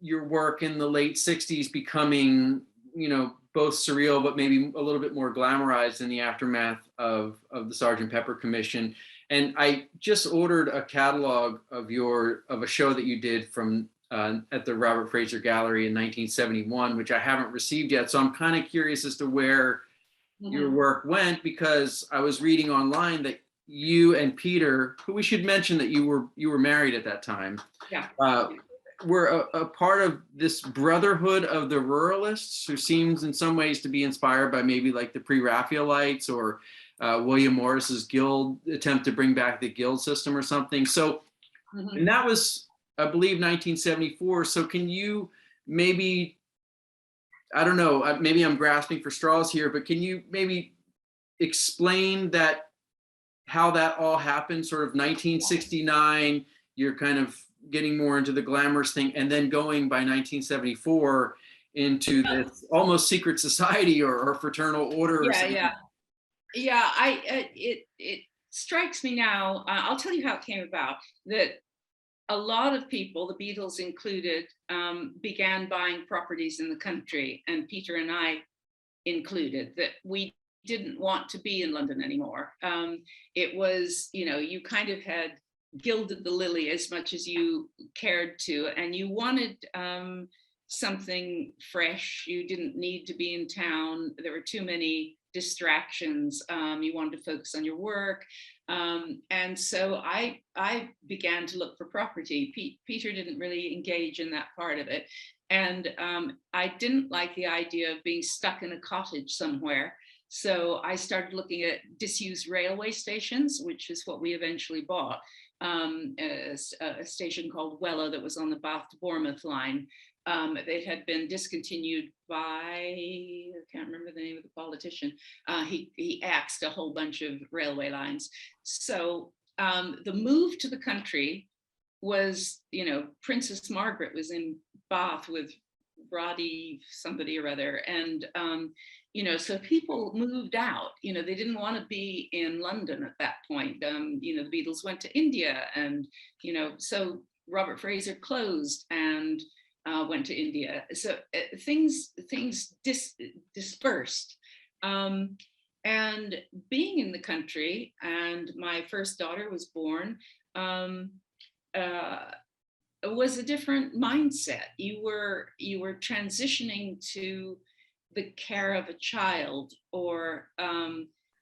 your work in the late 60s becoming, you know, both surreal but maybe a little bit more glamorized in the aftermath of the Sgt. Pepper Commission. And I just ordered a catalog of a show that you did from at the Robert Fraser Gallery in 1971, which I haven't received yet. So I'm kind of curious as to where your work went, because I was reading online that you and Peter, who we should mention that you were married at that time, were a part of this Brotherhood of the Ruralists, who seems in some ways to be inspired by maybe like the Pre-Raphaelites or William Morris's Guild attempt to bring back the guild system or something. So, and that was, I believe, 1974. So can you maybe I don't know, maybe I'm grasping for straws here, but can you maybe explain that, how that all happened, sort of 1969, you're kind of getting more into the glamorous thing, and then going by 1974 into this almost secret society or fraternal order or Yeah, something. yeah, yeah. It strikes me now. I'll tell you how it came about. That a lot of people, the Beatles included, began buying properties in the country, and Peter and I included. That we didn't want to be in London anymore. It was, you kind of had gilded the lily as much as you cared to, and you wanted something fresh. You didn't need to be in town. There were too many distractions. You wanted to focus on your work. And so I began to look for property. Peter didn't really engage in that part of it. And I didn't like the idea of being stuck in a cottage somewhere. So I started looking at disused railway stations, which is what we eventually bought. A station called Wella that was on the Bath to Bournemouth line. It had been discontinued by, I can't remember the name of the politician. He axed a whole bunch of railway lines. So the move to the country was, Princess Margaret was in Bath with Roddy somebody or other. And, so people moved out, they didn't want to be in London at that point. The Beatles went to India and, so Robert Fraser closed and went to India. So things dispersed. And being in the country, and my first daughter was born, was a different mindset. You were transitioning to the care of a child, or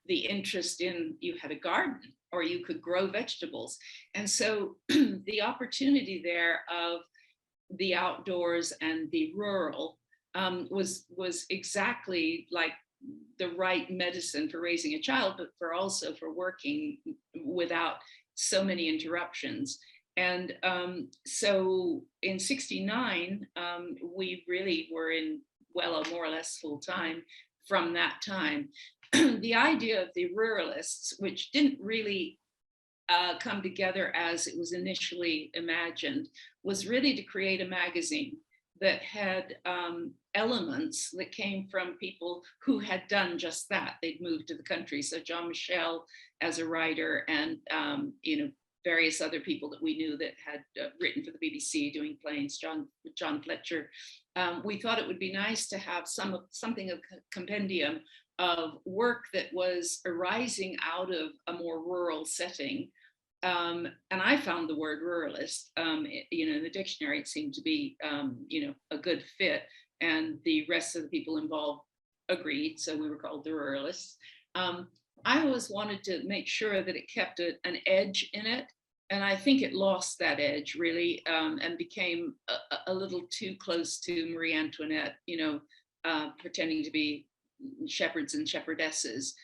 the interest in, you had a garden or you could grow vegetables. And so the opportunity there of the outdoors and the rural was exactly like the right medicine for raising a child, but for working without so many interruptions. And so in '69, we really were in Wella more or less full time from that time. The idea of the ruralists, which didn't really come together as it was initially imagined, was really to create a magazine that had elements that came from people who had done just that. They'd moved to the country. So John Michel as a writer, and various other people that we knew that had written for the BBC doing plays, John Fletcher. We thought it would be nice to have something of a compendium of work that was arising out of a more rural setting. And I found the word ruralist, in the dictionary. It seemed to be, a good fit, and the rest of the people involved agreed. So we were called the ruralists. I always wanted to make sure that it kept an edge in it. And I think it lost that edge really, and became a little too close to Marie Antoinette, pretending to be shepherds and shepherdesses.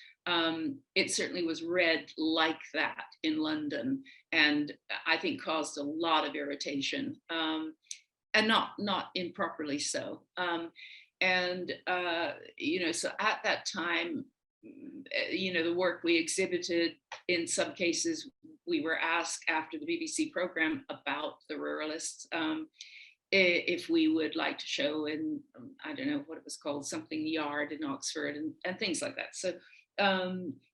It certainly was read like that in London, and I think caused a lot of irritation, and not improperly so. So at that time, the work we exhibited, in some cases, we were asked after the BBC program about the ruralists, if we would like to show in, I don't know what it was called, something Yard in Oxford, and things like that.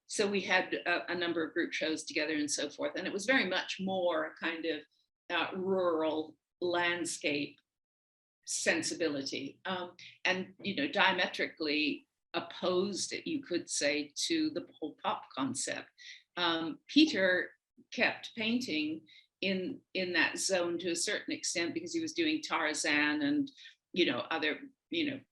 So we had a number of group shows together and so forth. And it was very much more kind of rural landscape sensibility, and diametrically opposed, you could say, to the whole pop concept. Peter kept painting in that zone to a certain extent because he was doing Tarzan and other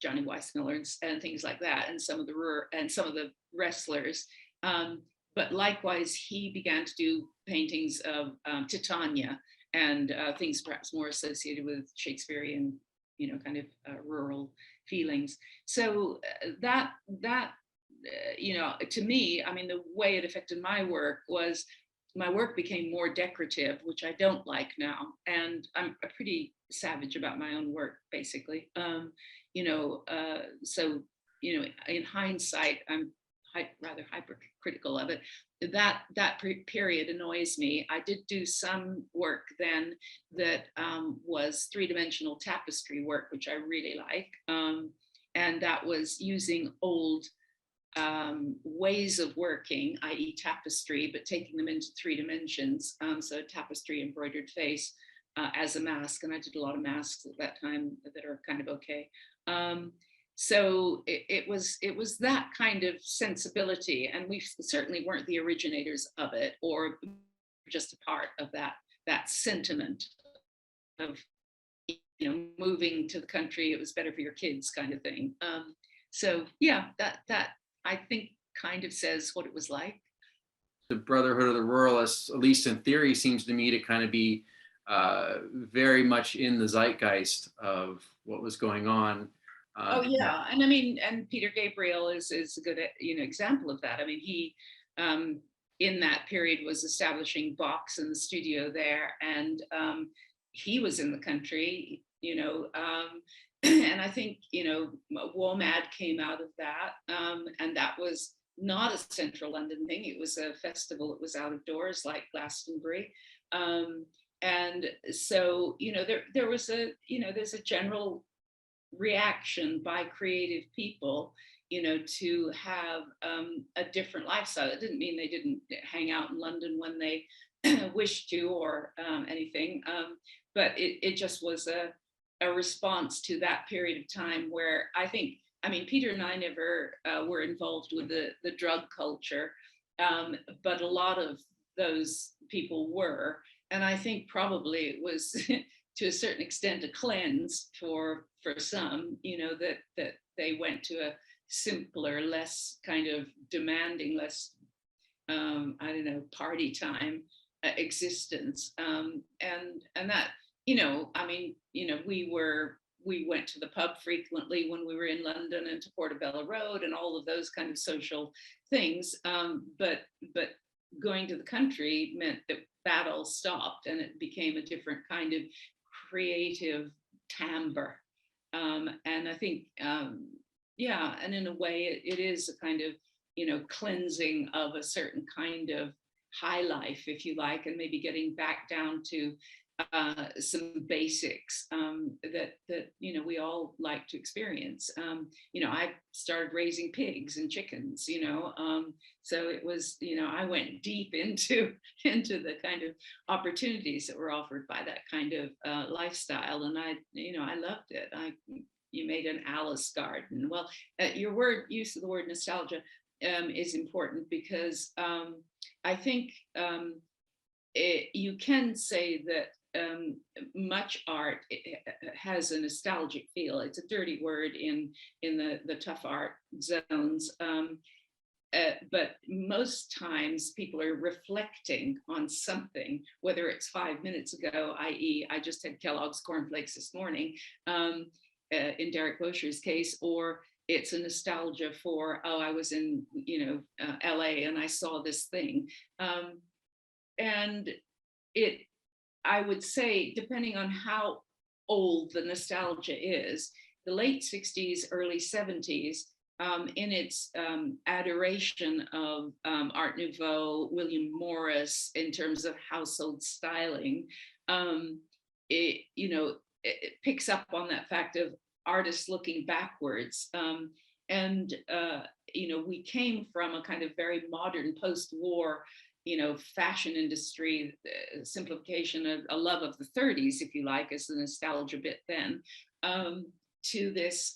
Johnny Weissmuller and things like that, and some of the wrestlers. But likewise, he began to do paintings of Titania and things perhaps more associated with Shakespearean, kind of rural feelings. So that to me, I mean, the way it affected my work was my work became more decorative, which I don't like now. And I'm pretty savage about my own work, basically. so in hindsight, I'm rather hypercritical of it. That period annoys me. I did do some work then that was three-dimensional tapestry work, which I really like, and that was using old ways of working, i.e. tapestry, but taking them into 3 dimensions. So tapestry embroidered face as a mask, and I did a lot of masks at that time that are kind of okay. So it was that kind of sensibility, and we certainly weren't the originators of it, or just a part of that sentiment of moving to the country, it was better for your kids kind of thing. So yeah, that I think kind of says what it was like. The Brotherhood of the Ruralists, at least in theory, seems to me to kind of be very much in the zeitgeist of what was going on. Oh yeah, and I mean, and Peter Gabriel is a good example of that. I mean, he in that period was establishing Box in the studio there, and he was in the country, and I think WOMAD came out of that, and that was not a central London thing. It was a festival. It was out of doors like Glastonbury, and so there was there's a general reaction by creative people to have a different lifestyle. It didn't mean they didn't hang out in London when they wished to or anything, but it just was a response to that period of time where I mean Peter and I never were involved with the drug culture, but a lot of those people were, and I think probably it was to a certain extent a cleanse for some, that they went to a simpler, less kind of demanding, less party time existence, and that I mean we went to the pub frequently when we were in London and to Portobello Road and all of those kind of social things, but going to the country meant that all stopped, and it became a different kind of creative timbre, and I think and in a way it is a kind of cleansing of a certain kind of high life, if you like, and maybe getting back down to some basics that we all like to experience. I started raising pigs and chickens, so it was I went deep into the kind of opportunities that were offered by that kind of lifestyle, and I loved it. You made an Alice garden. Well, your use of the word nostalgia is important, because I think you can say that much art has a nostalgic feel. It's a dirty word in the tough art zones, but most times people are reflecting on something, whether it's 5 minutes ago, i.e. I just had Kellogg's cornflakes this morning, in Derek Bosher's case, or it's a nostalgia for, I was in LA and I saw this thing, and I would say, depending on how old the nostalgia is, the late 60s, early 70s, in its adoration of Art Nouveau, William Morris, in terms of household styling, it picks up on that fact of artists looking backwards. And we came from a kind of very modern post-war fashion industry, simplification of a love of the 30s, if you like, as the nostalgia bit then, to this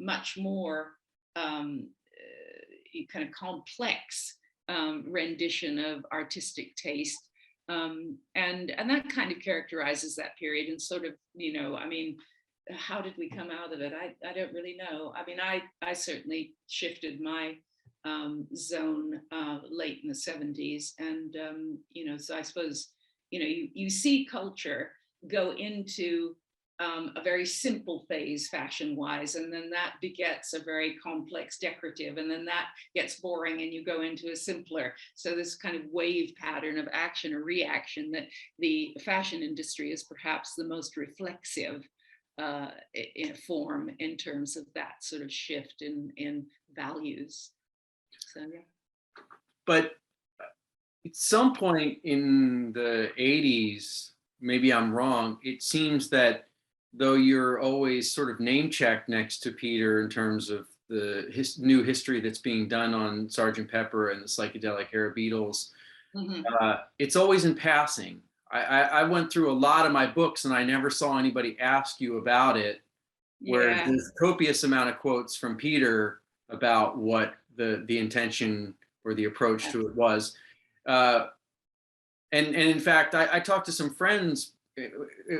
much more kind of complex rendition of artistic taste. And that kind of characterizes that period, and sort of, how did we come out of it? I don't really know. I mean, I certainly shifted my zone late in the 70s, and so I suppose you see culture go into a very simple phase fashion-wise, and then that begets a very complex decorative, and then that gets boring and you go into a simpler. So this kind of wave pattern of action or reaction that the fashion industry is perhaps the most reflexive form in terms of that sort of shift in values. So yeah. But at some point in the 80s, maybe I'm wrong, it seems that though you're always sort of name checked next to Peter in terms of the new history that's being done on Sgt. Pepper and the psychedelic era Beatles, it's always in passing. I went through a lot of my books and I never saw anybody ask you about it, whereas Yeah. there's copious amount of quotes from Peter about what the intention or the approach to it was. Uh, and in fact, I talked to some friends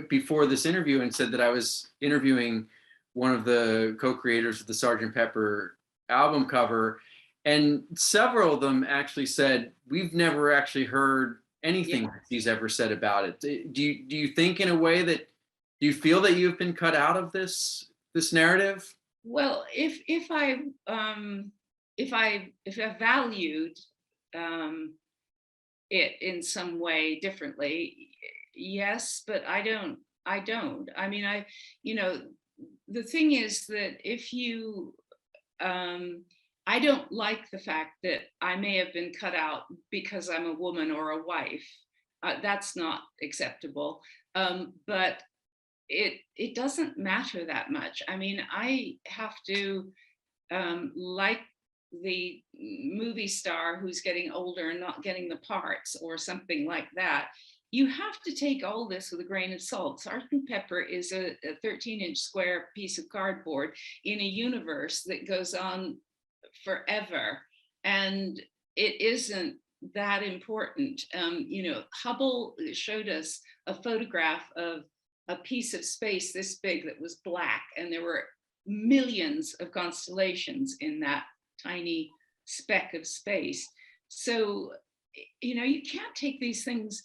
before this interview and said that I was interviewing one of the co-creators of the Sgt. Pepper album cover, and several of them actually said, we've never actually heard anything Yeah. that he's ever said about it. Do you think in a way that, do you feel that you've been cut out of this narrative? Well, if I valued it in some way differently, yes, but I don't. I mean, the thing is that if you, I don't like the fact that I may have been cut out because I'm a woman or a wife. That's not acceptable. But it doesn't matter that much. I mean, I have to, like the movie star who's getting older and not getting the parts or something like that. You have to take all this with a grain of salt. Sgt. Pepper is a 13-inch square piece of cardboard in a universe that goes on forever, and it isn't that important. Hubble showed us a photograph of a piece of space this big that was black, and there were millions of constellations in that tiny speck of space. So, you can't take these things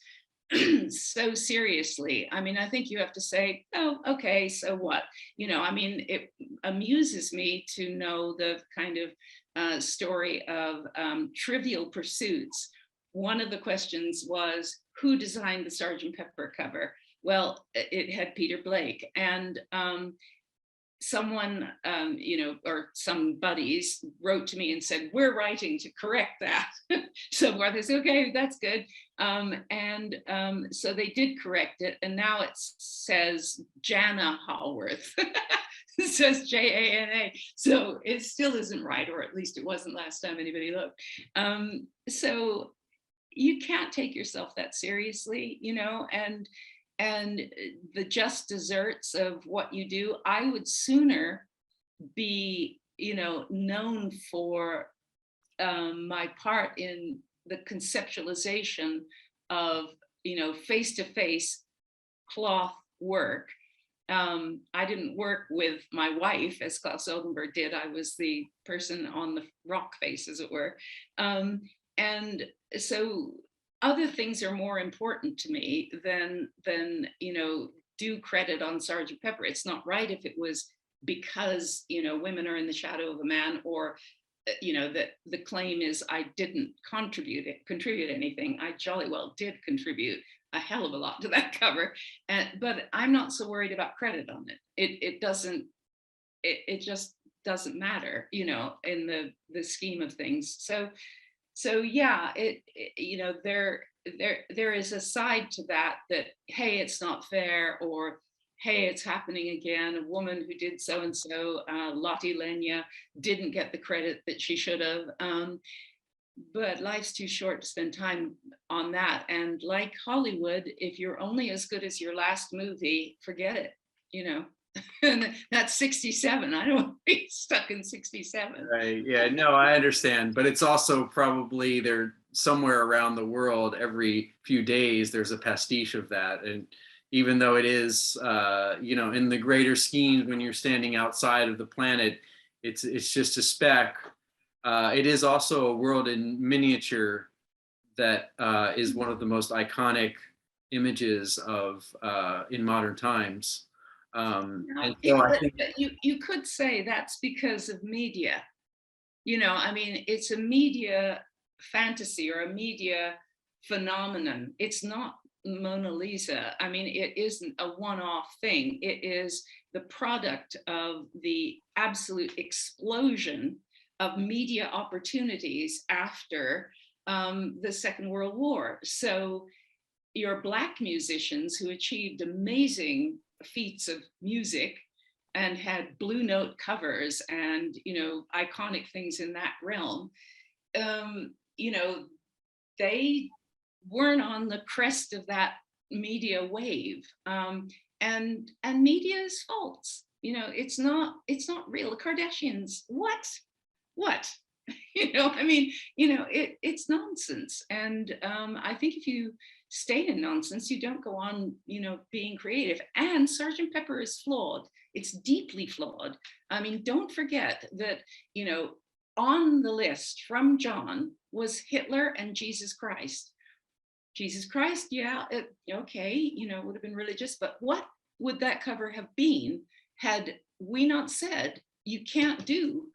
so seriously. I mean, I think you have to say, oh, okay, so what? I mean, it amuses me to know the kind of story of Trivial Pursuits. One of the questions was, who designed the Sgt. Pepper cover? Well, it had Peter Blake, and someone, or some buddies wrote to me and said, we're writing to correct that. So I said, okay, that's good. So they did correct it, and now it says Jann Haworth. It says Jana. So it still isn't right, or at least it wasn't last time anybody looked. So you can't take yourself that seriously, and the just desserts of what you do. I would sooner be, known for my part in the conceptualization of, face-to-face cloth work. I didn't work with my wife as Klaus Oldenburg did. I was the person on the rock face, as it were. And so other things are more important to me than due credit on Sgt. Pepper. It's not right if it was because women are in the shadow of a man, or that the claim is I didn't contribute anything. I jolly well did contribute a hell of a lot to that cover, but I'm not so worried about credit on it. It just doesn't matter, in the scheme of things. So yeah, there is a side to that, hey, it's not fair, or hey, it's happening again. A woman who did so and so, Lottie Lenya, didn't get the credit that she should have. But life's too short to spend time on that. And like Hollywood, if you're only as good as your last movie, forget it. And that's 67. I don't want to be stuck in 67. Right. Yeah, no, I understand. But it's also probably there somewhere around the world, every few days, there's a pastiche of that. And even though it is, in the greater scheme, when you're standing outside of the planet, it's just a speck. It is also a world in miniature that is one of the most iconic images of in modern times. And so I think you could say that's because of media. I mean, it's a media fantasy or a media phenomenon. It's not Mona Lisa, I mean, it isn't a one-off thing. It is the product of the absolute explosion of media opportunities after the Second World War. So your Black musicians who achieved amazing feats of music and had Blue Note covers and, you know, iconic things in that realm, you know, they weren't on the crest of that media wave. And media is false. You know, it's not real. The Kardashians, what? You know, I mean, you know, it's nonsense. And I think if you stay in nonsense, you don't go on, you know, being creative. And Sergeant Pepper is flawed. It's deeply flawed. I mean, don't forget that, you know, on the list from John was Hitler and Jesus Christ. Jesus Christ, yeah, okay, you know, would have been religious, but what would that cover have been had we not said, you can't do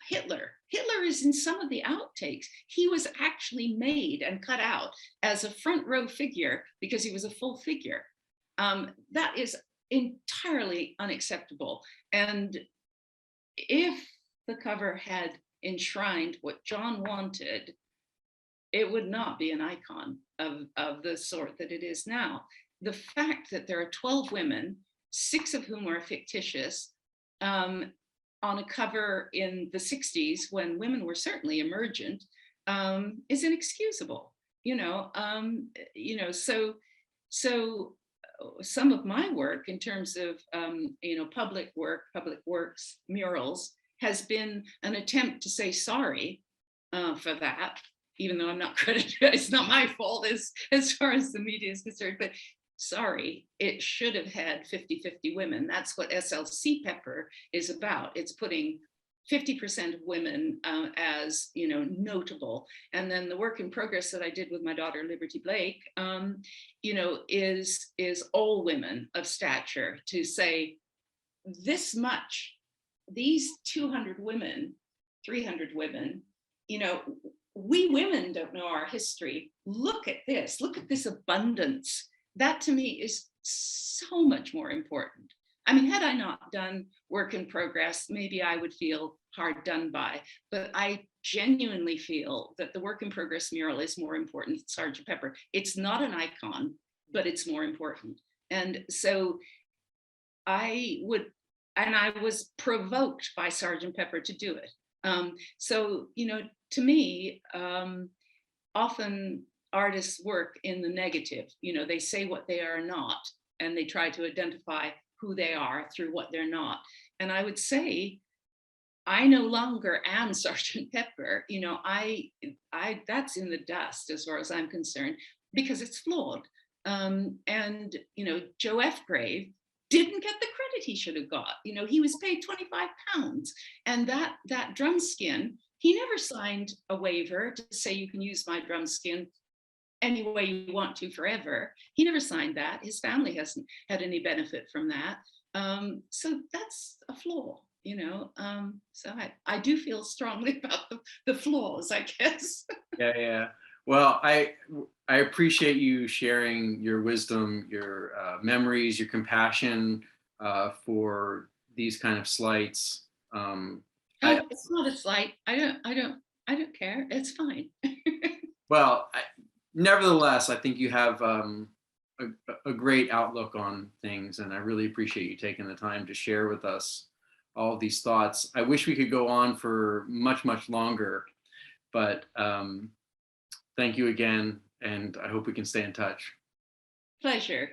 Hitler? Hitler is in some of the outtakes. He was actually made and cut out as a front row figure because he was a full figure. That is entirely unacceptable. And if the cover had enshrined what John wanted, it would not be an icon of the sort that it is now. The fact that there are 12 women, 6 of whom are fictitious, on a cover in the 60s when women were certainly emergent, is inexcusable. You know, so some of my work in terms of you know, public work, public works, murals, has been an attempt to say sorry for that, even though I'm not credited. It's not my fault as far as the media is concerned, but sorry, it should have had 50-50 women. That's what SLC Pepper is about. It's putting 50% of women as, you know, notable. And then the work in progress that I did with my daughter, Liberty Blake, you know, is all women of stature, to say this much, these 200 women, 300 women, you know, we women don't know our history. Look at this abundance. That to me is so much more important. I mean, had I not done work in progress, maybe I would feel hard done by, but I genuinely feel that the work in progress mural is more important than Sgt. Pepper. It's not an icon, but it's more important. And so I was provoked by Sgt. Pepper to do it. So, you know, to me, often artists work in the negative. You know, they say what they are not, and they try to identify who they are through what they're not. And I would say, I no longer am Sgt. Pepper. You know, that's in the dust as far as I'm concerned, because it's flawed. And, you know, Joe F. Grave didn't get the credit he should have got. You know, he was paid £25, and that drum skin, he never signed a waiver to say you can use my drum skin any way you want to forever. He never signed that. His family hasn't had any benefit from that. So that's a flaw, you know. So I do feel strongly about the flaws, I guess. Yeah. Well, I appreciate you sharing your wisdom, your memories, your compassion for these kind of slights. It's not a slight. I don't care. It's fine. Well, nevertheless, I think you have a great outlook on things, and I really appreciate you taking the time to share with us all of these thoughts. I wish we could go on for much, much longer, but thank you again, and I hope we can stay in touch. Pleasure.